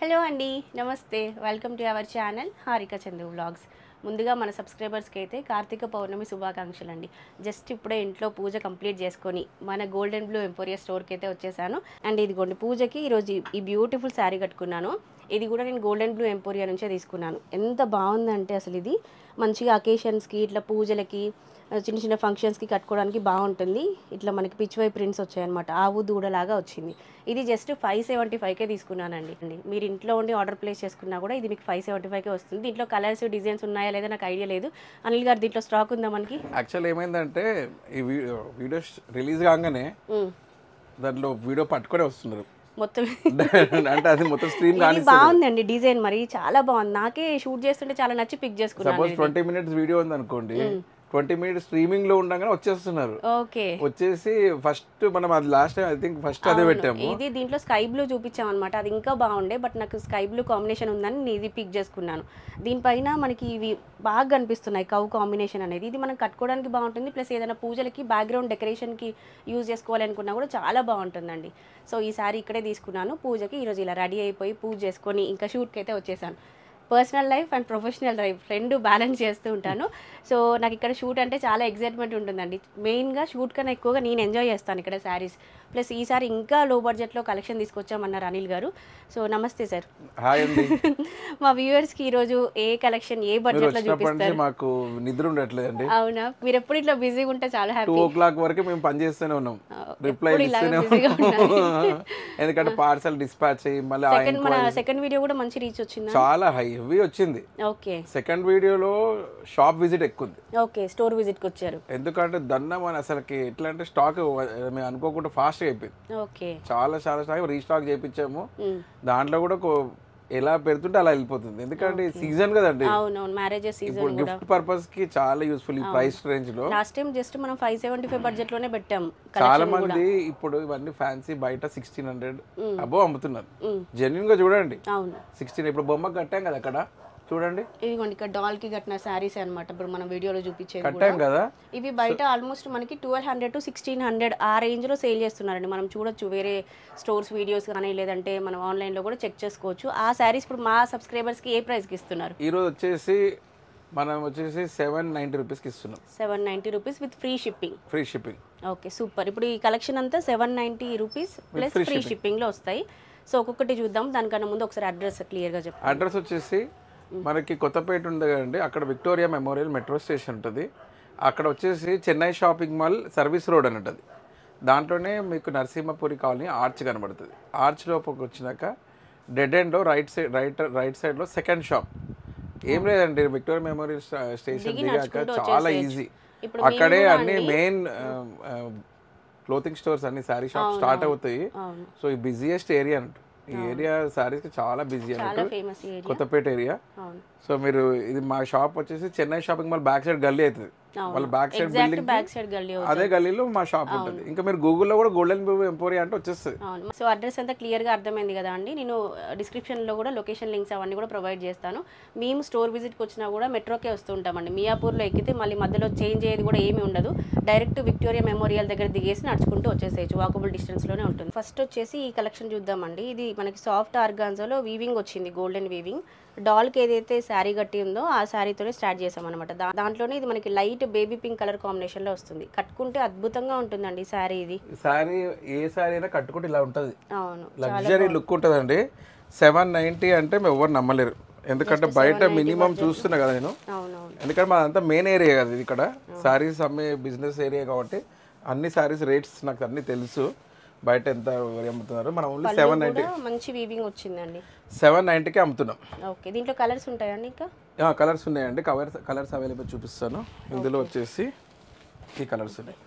Hello అండి, నమస్తే. Welcome to our channel Harika Chandu vlogs. ముందుగా మన సబ్స్క్రైబర్స్కి అయితే కార్తీక పౌర్ణమి శుభాకాంక్షలు అండి. జస్ట్ ఇప్పుడే ఇంట్లో పూజ కంప్లీట్ చేసుకొని మన గోల్డెన్ బ్లూ ఎంపోరియా స్టోర్కి అయితే వచ్చేసాను. అండ్ ఇదిగోండి పూజకి ఈరోజు ఈ బ్యూటిఫుల్ శారీ కట్టుకున్నాను. ఇది కూడా నేను గోల్డెన్ బ్లూ ఎంపోరియా నుంచే తీసుకున్నాను. ఎంత బాగుందంటే అసలు ఇది మంచిగా అకేషన్స్కి ఇట్లా పూజలకి చిన్న చిన్న ఫంక్షన్స్కి కట్టుకోవడానికి బాగుంటుంది. ఇట్లా మనకి పిచ్వై ప్రింట్స్ వచ్చాయన్నమాట, ఆవు దూడలాగా వచ్చింది. ఇది జస్ట్ 575కే తీసుకున్నానండి. మీరు ఇంట్లో ఉండి ఆర్డర్ ప్లేస్ చేసుకున్నా కూడా ఇది మీకు 575కే వస్తుంది. దీంట్లో కలర్స్ డిజైన్స్ ఉన్నాయా లేదా నాకు ఐడియా లేదు. అనిల్ గారు దీంట్లో స్టాక్ ఉందా మనకి? యాక్చువల్ ఏమైందంటే ఈ వీడియో రిలీజ్ కాగానే దాంట్లో వీడియో పట్టుకొని వస్తున్నారు మొత్తం. అంటే అది మొత్తం స్క్రీన్ కానీ బాగుందండి డిజైన్, మరి చాలా బాగుంది. నాకే షూట్ చేస్తుంటే చాలా నచ్చి పిక్ చేసుకున్నాను. సపోజ్ 20 minutes వీడియో ఉంది అనుకోండి, 20 minutes స్ట్రీమింగ్ లో ఉండగానే వచ్చేస్తున్నారు. ఓకే, వచ్చేసి ఫస్ట్ మనం అది last time I think first అదే పెట్టాము. ఇది దీంట్లో స్కై బ్లూ చూపించాం అనమాట. అది ఇంకా బాగుండే, బట్ నాకు స్కై బ్లూ కాంబినేషన్ ఉందని నేను ఇది పిక్ చేసుకున్నాను. దీనిపైన మనకి ఇవి బాగా కనిపిస్తున్నాయి, కౌ కాంబినేషన్ అనేది. ఇది మనం కట్టుకోవడానికి బాగుంటుంది, ప్లస్ ఏదైనా పూజలకి బ్యాక్గ్రౌండ్ డెకరేషన్కి యూజ్ చేసుకోవాలి అనుకున్నా కూడా చాలా బాగుంటుందండి. సో ఈ సారీ ఇక్కడే తీసుకున్నాను పూజకి. ఈరోజు ఇలా రెడీ అయిపోయి పూజ చేసుకొని ఇంకా షూట్కి అయితే వచ్చేసాను. Personal life and professional life రెండు బ్యాలెన్స్ చేస్తూ ఉంటాను. సో నాకు ఇక్కడ షూట్ అంటే చాలా ఎగ్జైట్మెంట్ ఉంటుందండి. మెయిన్గా షూట్ కన్నా ఎక్కువగా నేను ఎంజాయ్ చేస్తాను ఇక్కడ శారీస్. ప్లస్ ఈసారి ఇంకా లో బడ్జెట్లో కలెక్షన్ తీసుకొచ్చామన్నారు అనిల్ గారు. సో నమస్తే సార్. హాయ్ అండి. మా వ్యూవర్స్కి ఈరోజు ఏ కలెక్షన్ ఏ బడ్జెట్లో చూపిస్తారు? మాకు నిద్ర ఉండట్లేదండి. అవునా, మీరు ఎప్పుడు ఇట్లా బిజీగా ఉంటే చాలా హ్యాపీ. 2 o'clock వరకు మేము పని చేస్తూనే ఉన్నాం, రిప్లై ఇస్తూనే ఎందుకంటే పార్సల్ డిస్పాచ్ అయ్యి మళ్ళీ మన సెకండ్ వీడియో కూడా మంచి రీచ్ వచ్చింది, చాలా హెవీ వచ్చింది. ఓకే, సెకండ్ వీడియోలో షాప్ విజిట్ ఎక్కువ ఉంది. ఓకే, స్టోర్ విజిట్ కి వచ్చారు. ఎందుకంటే దన్న మన అసలుకి ఎట్లా అంటే స్టాక్ మేము అనుకోకుండా ఫాస్ట్ అయిపోయింది. ఓకే, చాలా స్టాక్ రీస్టాక్ చేయించాము. దాంట్లో కూడా ఎలా పెడుతుంటే అలా వెళ్ళిపోతుంది. ఎందుకంటే సీజన్ కదండి, అవునవును, మ్యారేజెస్ సీజన్ కూడా గిఫ్ట్ పర్పస్ కి చాలా యూస్ఫుల్ ఈ ప్రైస్ రేంజ్ లో. లాస్ట్ టైం జస్ట్ మనం 575 బడ్జెట్ లోనే పెట్టాం. చాలా మంది ఇప్పుడు ఇవన్నీ ఫ్యాన్సీ బయట 1600 అబో అమ్ముతున్నారు. జెన్యున్ గా చూడండి, 16 ఇప్పుడు బొమ్మ కట్టాం కదా అక్కడ చూడండి. ఇదిగోండి ఇక్కడ డాల్ కి కట్టిన శారీస్ అన్నమాట. ఇప్పుడు మనం వీడియోలో చూపించేది కట్టాం కదా. ఇవి బయట ఆల్మోస్ట్ మనకి 1200 to 1600 ఆ రేంజ్ లో సేల్ చేస్తున్నారండి. మనం చూడొచ్చు వేరే స్టోర్స్ వీడియోస్ కానీ, లేదంటే మనం ఆన్లైన్ లో కూడా చెక్ చేసుకోవచ్చు. ఆ శారీస్ ఇప్పుడు మా సబ్స్క్రైబర్స్ కి ఏ ప్రైస్ కి ఇస్తున్నారు? ఈ రోజు వచ్చేసి మనం వచ్చేసి 790 రూపీస్కి ఇస్తున్నాం. 790 rupees with free shipping. Free shipping. Okay, super. ఇప్పుడు ఈ కలెక్షన్ అంతా 790 రూపీస్ ప్లస్ ఫ్రీ షిప్పింగ్ లో వస్తాయి. సో ఒక్కొక్కటి చూద్దాం. దానికన్నా ముందు ఒకసారి అడ్రస్ క్లియర్ గా చెప్పండి. అడ్రస్ వచ్చేసి మనకి కొత్తపేట ఉంది కదండి, అక్కడ విక్టోరియా మెమోరియల్ మెట్రో స్టేషన్ ఉంటుంది. అక్కడ వచ్చేసి Chennai shopping mall service road అని ఉంటుంది. దాంట్లోనే మీకు నరసింహపురి కాలనీ ఆర్చ్ కనబడుతుంది. ఆర్చ్ లోపలికి వచ్చినాక డెడ్ ఎండ్లో రైట్ సైడ్లో సెకండ్ షాప్. ఏం లేదండి, విక్టోరియా మెమోరియల్ స్టేషన్ దిగాక చాలా ఈజీ. అక్కడే అన్ని మెయిన్ క్లోతింగ్ స్టోర్స్ అన్ని శారీ షాప్ స్టార్ట్ అవుతాయి. సో ఈ బిజియెస్ట్ ఏరియా అంట. ఈ ఏరియా శారీస్ కి చాలా బిజీ అన్నట్టు, కొత్తపేట ఏరియా. సో మీరు ఇది మా షాప్ వచ్చేసి Chennai shopping mall back side గల్లీ అవుతుంది. వాళ్ళ బ్యాక్ సైడ్ బిల్డింగ్ అదే గల్లీలో మా షాప్ ఉంటుంది. ఇంకా మీరు గూగుల్లో కూడా గోల్డెన్ బ్లూ ఎంపోరియా అంటే వచ్చేస్తుంది. సో అడ్రస్ అంతా క్లియర్ గా అర్థమైంది కదా అండి. నేను డిస్క్రిప్షన్ లో కూడా లొకేషన్ లింక్స్ అవన్నీ కూడా ప్రొవైడ్ చేస్తాను. మేము స్టోర్ విజిట్ కి వచ్చినా కూడా మెట్రోకే వస్తూ ఉంటామండి. మియాపూర్లో ఎక్కితే మళ్ళీ మధ్యలో చేంజ్ అయ్యేది కూడా ఏమీ ఉండదు. డైరెక్ట్ విక్టోరియా మెమోరియల్ దగ్గర దిగేసి నడుచుకుంటూ వచ్చేసేయచ్చు, వాకబుల్ డిస్టెన్స్ లోనే ఉంటుంది. ఫస్ట్ వచ్చేసి ఈ కలెక్షన్ చూద్దామండి. ఇది మనకి సాఫ్ట్ ఆర్గాన్జాలో వీవింగ్ వచ్చింది, గోల్డెన్ వీవింగ్. డాల్కి ఏదైతే శారీ కట్టి ఉందో ఆ శారీతోనే స్టార్ట్ చేసాం అనమాట. దాంట్లోనే ఇది మనకి light baby pink colour combination లో వస్తుంది. కట్టుకుంటే అద్భుతంగా ఉంటుందండి శారీ. ఇది శారీ ఏ శారీ అయినా కట్టుకుంటే ఇలా ఉంటుంది. అవును, లగ్జరీ లుక్ ఉంటుందండి. 790 అంటే మేము ఎవరు నమ్మలేరు. ఎందుకంటే బయట మినిమం చూస్తున్నా కదా నేను. ఎందుకంటే మాదంతా మెయిన్ ఏరియా కదా ఇది. ఇక్కడ శారీస్ అమ్మే బిజినెస్ ఏరియా కాబట్టి అన్ని శారీస్ రేట్స్ నాకు అన్ని తెలుసు, బయట ఎంత అమ్ముతున్నారు. మనం ఓన్లీ 790 మంచి వీవింగ్ వచ్చిందండి. 790కి అమ్ముతున్నాం. ఓకే, దీంట్లో కలర్స్ ఉంటాయండి? ఇంకా కలర్స్ ఉన్నాయండి. కలర్స్ అవైలబుల్ చూపిస్తాను. ఇందులో వచ్చేసి ఈ కలర్స్ ఉన్నాయి.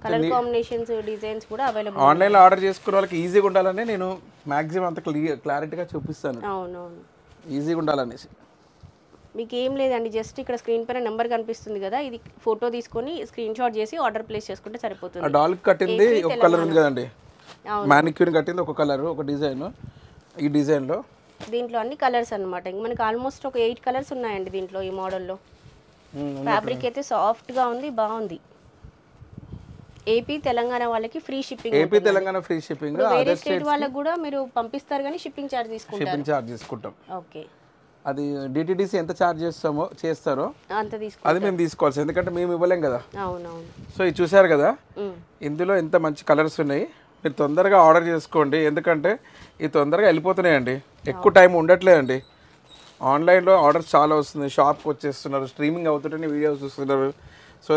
కలర్ కాంబినేషన్స్ డిజైన్స్ కూడా అవైలబుల్. ఆన్లైన్లో ఆర్డర్ చేసుకునే వాళ్ళకి ఈజీగా ఉండాలని నేను మ్యాక్సిమం అంత క్లారిటీగా చూపిస్తాను. అవునవును, ఈజీగా ఉండాలనేసి. మీకు ఏం లేదండి, జస్ట్ ఇక్కడ స్క్రీన్ పైన నెంబర్ కనిపిస్తుంది కదా, ఇది ఫోటో తీసుకొని స్క్రీన్ షాట్ చేసి ఆర్డర్ ప్లేస్ చేసుకుంటే సరిపోతుంది. డాల్ కట్టింది ఒక కలర్ ఉంది కదండి, మ్యానిక్యూర్ కట్టింది ఒక కలర్, ఒక డిజైన్. ఈ డిజైన్లో దీంట్లో అన్ని కలర్స్ అనమాట. ఇంక మనకి ఆల్మోస్ట్ ఒక 8 కలర్స్ ఉన్నాయండి దీంట్లో. ఈ మోడల్లో ఫ్యాబ్రిక్ అయితే సాఫ్ట్గా ఉంది, బాగుంది. ఏపీ తెలంగాణ వాళ్ళకి free shipping. AP Telangana free shipping. వేరే స్టేట్ వాళ్ళకి కూడా మీరు పంపిస్తారు కానీ షిప్పింగ్ ఛార్జ్ తీసుకుంటారు. షిప్పింగ్ ఛార్జ్ తీసుకుంటాం. ఓకే. అది డిటిడిసి ఎంత ఛార్జ్ చేస్తారో అంత అది మేము తీసుకోవాల్సి, ఎందుకంటే మేము ఇవ్వలేం కదా. అవునవును. సో ఇది చూసారు కదా, ఇందులో ఎంత మంచి కలర్స్ ఉన్నాయి. మీరు తొందరగా ఆర్డర్ చేసుకోండి, ఎందుకంటే ఇది తొందరగా వెళ్ళిపోతున్నాయండి, ఎక్కువ టైం ఉండట్లేదండి. ఆన్లైన్లో ఆర్డర్స్ చాలా వస్తుంది, షాప్కి వచ్చేస్తున్నారు, స్ట్రీమింగ్ అవుతుంటేనే వీడియోస్ చూస్తున్నారు. సో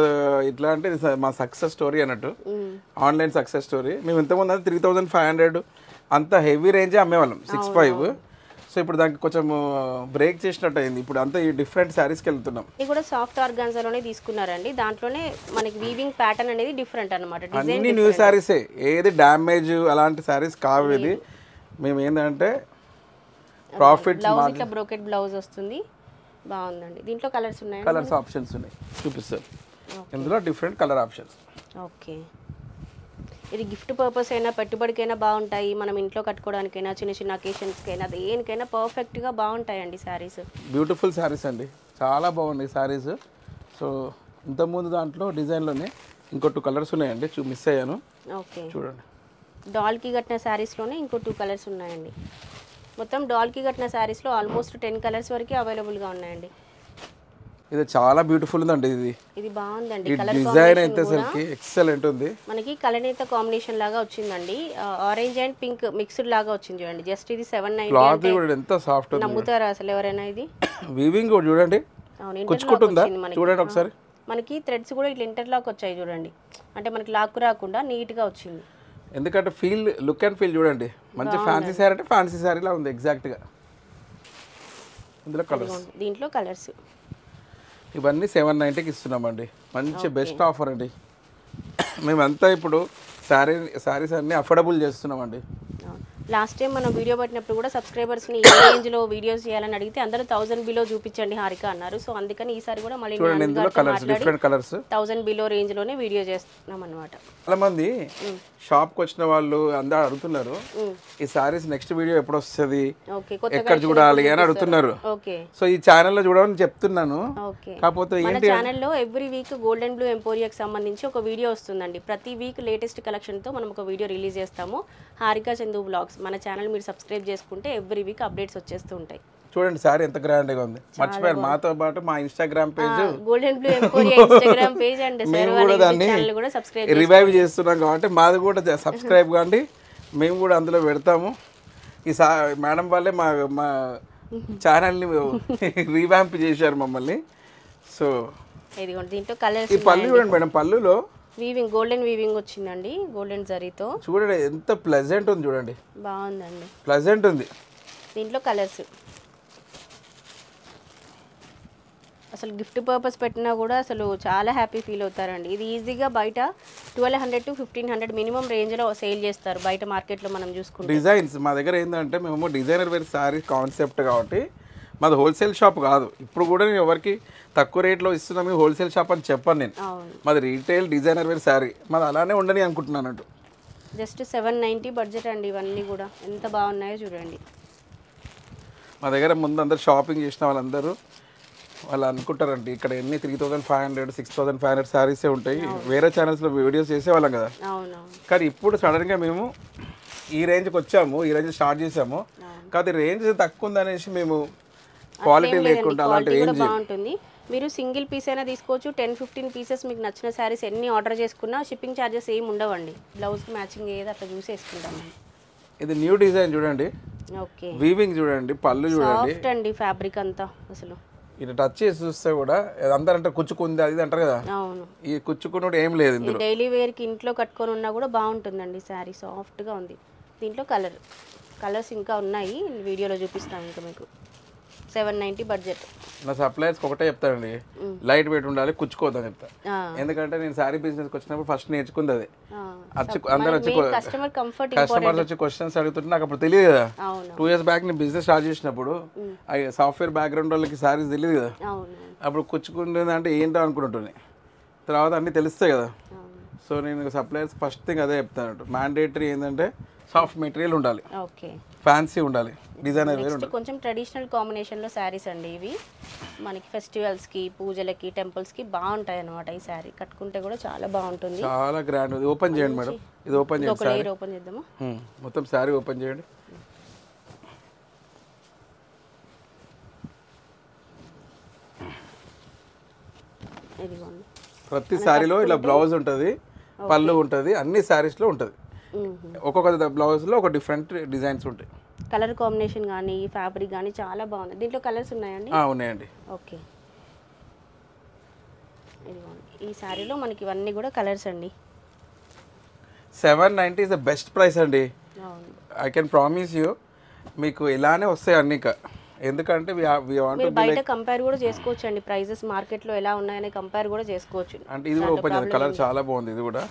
ఇట్లా అంటే ఇది మా సక్సెస్ స్టోరీ అన్నట్టు, ఆన్లైన్ సక్సెస్ స్టోరీ. మేము ఇంతకుముందు అంటే 3500 అంత హెవీ రేంజే అమ్మేవాళ్ళం, 65. సో ఇప్పుడు దానికి కొంచెం బ్రేక్ చేసినట్టు అయింది, ఇప్పుడు అంతా ఈ డిఫరెంట్ శారీస్కి వెళ్తున్నాం. ఇది కూడా సాఫ్ట్ ఆర్గాన్జాలోనే తీసుకున్నారండి, దాంట్లోనే మనకి వీవింగ్ ప్యాటర్న్ అనేది డిఫరెంట్ అన్నమాట. అన్ని న్యూ శారీసే, ఏది డ్యామేజ్ అలాంటి శారీస్ కావు. ఇది మేము ఏంటంటే ప్రాఫిట్. బ్లౌజ్ ఇట్లా బ్రోకెట్ బ్లౌజ్ వస్తుంది, బాగుందండి. దీంట్లో కలర్స్ ఉన్నాయి, కలర్స్ ఆప్షన్స్ ఉన్నాయి, చూపిస్తారు. ఇందులో డిఫరెంట్ కలర్ ఆప్షన్స్. ఓకే. ఇది గిఫ్ట్ పర్పస్ అయినా పెట్టుబడికైనా బాగుంటాయి, మనం ఇంట్లో కట్టుకోవడానికైనా చిన్న చిన్న అకేషన్స్కైనా దేనికైనా పర్ఫెక్ట్గా బాగుంటాయండి శారీస్. బ్యూటిఫుల్ శారీస్ అండి, చాలా బాగున్నాయి శారీస్. సో ఇంతకుముందు దాంట్లో డిజైన్లోనే ఇంకో 2 కలర్స్ ఉన్నాయండి, మిస్ అయ్యాను. ఓకే. చూడండి, డాల్కి కట్టిన శారీస్లోనే ఇంకో 2 కలర్స్ ఉన్నాయండి. మొత్తం డాల్కి కట్టిన శారీస్లో ఆల్మోస్ట్ 10 కలర్స్ వరకు అవైలబుల్గా ఉన్నాయండి. ఇది చాలా బ్యూటిఫుల్ ఉందండి. ఇది బాగుందండి, డిజైన్ అయితే అసలుకి ఎక్సలెంట్ ఉంది. మనకి కలనేత కాంబినేషన్ లాగా వచ్చిందండి, ఆరెంజ్ అండ్ పింక్ మిక్స్డ్ లాగా వచ్చింది చూడండి. జస్ట్ ఇది 790. క్లాత్ కూడా ఎంత సాఫ్ట్ ఉంది, నమ్ముతారా అసలు ఎవరైనా? ఇది వీవింగ్ కూడా చూడండి, కుచ్చుకుంటుందా చూడండి ఒకసారి. మనకి థ్రెడ్స్ కూడా ఇట్లా ఇంటర్లాక్ వచ్చాయి చూడండి, అంటే మనకి లాక్ రాకుండా నీట్ గా వచ్చింది. ఎందుకంటే ఫీల్, లుక్ అండ్ ఫీల్ చూడండి, మంచి ఫ్యాన్సీ శారీ అంటే ఫ్యాన్సీ శారీలా ఉంది ఎగ్జాక్ట్ గా. ఇందులో కలర్స్, దీంట్లో కలర్స్ ఇవన్నీ 790కి ఇస్తున్నామండి, మంచి బెస్ట్ ఆఫర్ అండి. మేమంతా ఇప్పుడు శారీస్ అన్నీ అఫోర్డబుల్ చేస్తున్నామండి. లాస్ట్ టైం మనం వీడియో పెట్టినప్పుడు కూడా సబ్స్క్రైబర్స్ని ఏ రేంజ్లో వీడియోస్ చేయాలని అడిగితే అందరూ 1000 బిలో చూపించండి హారిక అన్నారు. సో అందుకని ఈసారి కూడా మళ్ళీ 1000 బిలో రేంజ్లోనే వీడియో చేస్తున్నాం అనమాట. చాలా మంది షాప్కి వచ్చిన వాళ్ళు అందరూ అడుగుతున్నారు, ఈ సారీస్ నెక్స్ట్ వీడియో ఎప్పుడు వస్తుంది, ఎక్కడ చూడాలి అని అడుగుతున్నారు. సో ఈ ఛానల్లో చూడమని చెప్తున్నాను. కాకపోతే మన ఛానల్లో every week gold and blue ఎంపోరియాకి సంబంధించి ఒక వీడియో వస్తుందండి. ప్రతి వీక్ లేటెస్ట్ కలెక్షన్తో మనం ఒక వీడియో రిలీజ్ చేస్తాము, హారిక చందు వ్లాగ్స్. మన ఛానల్ మీరు సబ్స్క్రైబ్ చేసుకుంటే ఎవ్రీ వీక్ అప్డేట్స్ వచ్చేస్తూ ఉంటాయి. చూడండి సారీ ఎంత గ్రాండ్ గా ఉంది. మర్చిపోయారు, మాతో పాటు మా Instagram page gold and blue emporia Instagram page and channel కూడా సబ్స్క్రైబ్ రివైవ్ చేస్తున్నాం కాబట్టి మాది కూడా సబ్స్క్రైబ్ కాండి, మేము కూడా అందులో పెడతాము. ఈ మేడం వాళ్ళే మా ఛానల్ని రీవ్యాంప్ చేశారు మమ్మల్ని. సో దీంట్లో కలర్స్, ఈ పళ్ళు చూడండి మేడం, పళ్ళులో వీవింగ్ గోల్డెన్ వీవింగ్ వచ్చిందండి, గోల్డెన్ జరీతో. చూడండి ఎంత ప్లెజెంట్ ఉంది, చూడండి బాగుందండి, ప్లెజెంట్ ఉంది. దీంట్లో కలర్స్ అసలు గిఫ్ట్ పర్పస్ పెట్టినా కూడా అసలు చాలా హ్యాపీ ఫీల్ అవుతారండి. ఇది ఈజీగా బయట 1200 to 1500 మినిమం రేంజ్లో సేల్ చేస్తారు బయట మార్కెట్లో మనం చూసుకుంటే. డిజైన్స్ మా దగ్గర ఏంటంటే మేము డిజైనర్ వేర్ సారీ కాన్సెప్ట్ కాబట్టి మాది హోల్సేల్ షాప్ కాదు. ఇప్పుడు కూడా నేను ఎవరికి తక్కువ రేట్లో ఇస్తున్నాం, మీ హోల్సేల్ షాప్ అని చెప్పాను నేను. మాది రీటైల్ డిజైనర్ వేర్ శారీ, మాది అలానే ఉండని అనుకుంటున్నాను. జస్ట్ 790 బడ్జెట్ అండి. ఇవన్నీ కూడా ఎంత బాగున్నాయో చూడండి. మా దగ్గర ముందు అందరు షాపింగ్ చేసిన వాళ్ళందరూ వాళ్ళు అనుకుంటారండి ఇక్కడ ఎన్ని 3500 6500 శారీసే ఉంటాయి, వేరే ఛానల్స్లో వీడియోస్ చేసేవాళ్ళం కదా. కానీ ఇప్పుడు సడన్గా మేము ఈ రేంజ్కి వచ్చాము, ఈ రేంజ్ స్టార్ట్ చేసాము. కాకపోతే రేంజ్ తక్కువ ఉందనేసి మేము క్వాలిటీ లేకుండా అలాంటివి ఏం బాగుంటుంది. మీరు సింగిల్ పీస్ అయినా తీసుకోవచ్చు, 10-15 పీసెస్ మీకు నచ్చిన శారీస్ ఎన్ని ఆర్డర్ చేసుకున్నా షిప్పింగ్ ఛార్జెస్ ఏమి ఉండవండి. బ్లౌజ్కి మ్యాచింగ్ ఏది అట్లా చూసి వేసుకుంటాం. ఇది న్యూ డిజైన్ చూడండి, ఓకే, వీవింగ్ చూడండి, పళ్ళు చూడండి, సాఫ్ట్ అండి ఫ్యాబ్రిక్ అంతా. అసలు ఇది టచ్ చేసి చూస్తే కూడా అందరంటే కుచ్చుకుంది అది అంటారు కదా, అవును, ఈ కుచ్చుకున్నట్టు ఏం లేదు. ఇందులో డైలీ వేర్కి ఇంట్లో కట్టుకొని ఉన్నా కూడా బాగుంటుందండి శారీ, సాఫ్ట్గా ఉంది. దీంట్లో కలర్స్ ఇంకా ఉన్నాయి, వీడియోలో చూపిస్తాను ఇంకా మీకు. 790 బడ్జెట్. నా సప్లయర్స్కి ఒకటే చెప్తానండి, లైట్ వెయిట్ ఉండాలి, కుచ్చుకోవద్దని చెప్తా. ఎందుకంటే నేను శారీ బిజినెస్కి వచ్చినప్పుడు ఫస్ట్ నేర్చుకుంది అదే. అందరూ వచ్చి కస్టమర్స్ వచ్చి క్వశ్చన్స్ అడుగుతుంటే నాకు అప్పుడు తెలియదు కదా. 2 years బ్యాక్ నేను బిజినెస్ స్టార్ట్ చేసినప్పుడు సాఫ్ట్వేర్ బ్యాక్గ్రౌండ్ వాళ్ళకి శారీస్ తెలియదు కదా. అప్పుడు కుచ్చుకుంటుంది అంటే ఏంటో అనుకుంటుండే, తర్వాత అన్నీ తెలుస్తాయి కదా. సో నేను సప్లయర్స్ ఫస్ట్ థింగ్ అదే చెప్తాను, మ్యాండేటరీ ఏంటంటే సాఫ్ట్ మెటీరియల్ ఉండాలి. ఫ్యాన్సీ ఉండాలి, డిజైనర్ వేర్ నెక్స్ట్ ఉండాలి. కొంచెం ట్రెడిషనల్ కాంబినేషన్లో శారీస్ అండి ఇవి. మనకి ఫెస్టివల్స్కి, పూజలకి, టెంపుల్స్కి బాగుంటాయి అన్నమాట. ఈ శారీ కట్టుకుంటే కూడా చాలా బాగుంటుంది. చాలా గ్రాండ్. ఇది ఓపెన్ చేయండి మేడం, ఇది ఓపెన్ చేయండి. ఒక లేయర్ ఓపెన్ చేద్దాము. మొత్తం శారీ ఓపెన్ చేయండి. ఇదిగోండి. ప్రతి శారీలో ఇలా బ్లౌజ్ ఉంటుంది, పళ్ళు ఉంటుంది, అన్ని శారీస్లో ఉంటుంది. ఒక్కొక్క బ్లౌజ్లో ఒక డిఫరెంట్ డిజైన్స్ ఉంటాయి. కలర్ కాంబినేషన్ కానీ ఫ్యాబ్రిక్ కానీ చాలా బాగుంది. దీంట్లో కలర్స్ ఉన్నాయండి? ఉన్నాయండి. ఓకే, ఇదిగోండి. ఈ శారీలో మనకి ఇవన్నీ కూడా కలర్స్ అండి. 790 ఇస్ ద బెస్ట్ ప్రైస్ అండి. అవును, ఐ కెన్ ప్రామిస్ యూ. మీకు ఇలానే వస్తాయి అన్ని. ఎందుకంటే మీరు బయట కంపేర్ కూడా చేసుకోవచ్చు అండి. ప్రైజెస్ మార్కెట్లో ఎలా ఉన్నాయని కంపేర్ కూడా చేసుకోవచ్చు. అంటే ఇది కూడా ఓపెన్ చేయండి. కలర్ చాలా బాగుంది. ఇది కూడా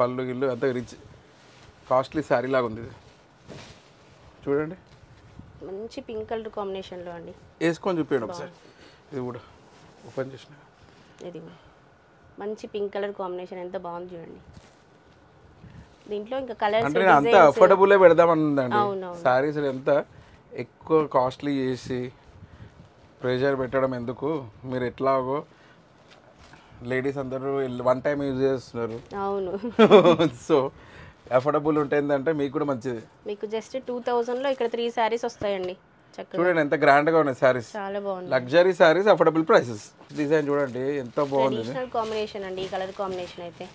పళ్ళు గిల్లు అంత రిచ్ కాస్ట్లీ శారీ లాగా ఉంది. ఇది చూడండి, మంచి పింక్ కలర్ కాంబినేషన్లో అండి. వేసుకొని చూపించండి ఒకసారి. ఇది కూడా ఓపెన్ చేసిన. ఇది మంచి పింక్ కలర్ కాంబినేషన్ ఎంత బాగుంది చూడండి. దీంట్లో ఇంకా కలర్స్ అంటే నేను అంత అఫోర్డబుల్ పెడదామనుందండి. శారీస్ ఎంత ఎక్కువ కాస్ట్లీ చేసి ప్రెషర్ పెట్టడం ఎందుకు? మీరు ఎట్లాగో లేడీస్ అందరూ వన్ టైం యూజ్ చేస్తున్నారు. అవును. సో అఫోర్డబుల్ ఉంటుందంటే మీకు కూడా మంచిది. మీకు జస్ట్ 2000లో ఇక్కడ 3 శారీస్ వస్తాయండి. చూడండి ఎంత గ్రాండ్గా ఉన్నాయి శారీస్. చాలా బాగుంది. Luxury saris, affordable prices. Design చూడండి ఎంత బాగుంది. ట్రెడిషనల్ కాంబినేషన్ అండి. ఈ కలర్ కాంబినేషన్ అయితే